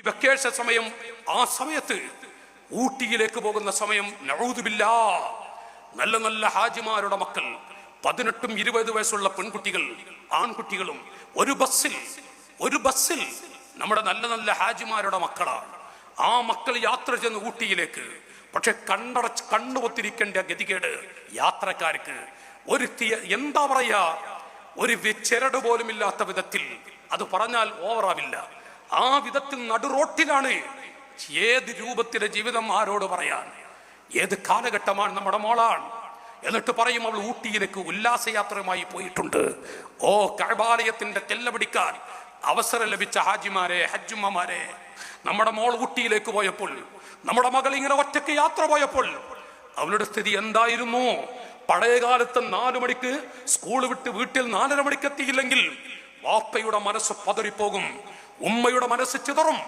Vacation സമയം, ആ സമയത്ത് ഊട്ടിയിലേക്ക് പോകുന്ന സമയം, നഊദുബില്ലാ, നല്ല നല്ല ഹാജിമാരുടെ മക്കൾ, 18ഉം 20 വയസ്സുള്ള പെൺകുട്ടികൾ ആൺകുട്ടികളും ഒരു ബസ്സിൽ നമ്മുടെ നല്ല നല്ല ഹാജിമാരുടെ മക്കളാണ്. ആ മക്കൾ യാത്ര ചെന്ന് ഊട്ടിയിലേക്ക്. പക്ഷെ കണ്ണുപൊത്തിരിക്കേണ്ട ഗതികേട് യാത്രക്കാർക്ക്. എന്താ പറയാ, ഒരു ചെരട് പോലും ഇല്ലാത്ത വിധത്തിൽ, അത് പറഞ്ഞാൽ ഓവറാവില്ല, ആ വിധത്തിൽ നടുറോട്ടിലാണ്. ഏത് രൂപത്തിലെ ജീവിതം ആരോട് പറയാൻ? ഏത് കാലഘട്ടമാണ്? നമ്മുടെ മോളാണ്. എന്നിട്ട് പറയും അവൾ ഊട്ടിയിലേക്ക് ഉല്ലാസയാത്രയുമായി പോയിട്ടുണ്ട്. ഓ, കഅബാലയത്തിന്റെ തെല്ല പിടിക്കാൻ അവസരം ലഭിച്ച ഹാജിമാരെ, ഹജ്ജുമ്മമാരെ, നമ്മുടെ മോൾ ഊട്ടിയിലേക്ക് പോയപ്പോൾ, നമ്മുടെ മകൾ ഇങ്ങനെ ഒറ്റയ്ക്ക് യാത്ര പോയപ്പോൾ അവളുടെ സ്ഥിതി എന്തായിരുന്നു? പഴയകാലത്ത് 4 മണിക്ക് സ്കൂൾ വിട്ട് വീട്ടിൽ 4:30 മണിക്ക് എത്തിയില്ലെങ്കിൽ വാപ്പയുടെ മനസ്സ് പതറിപ്പോകും, ഉമ്മയുടെ മനസ്സ് ചിതറും.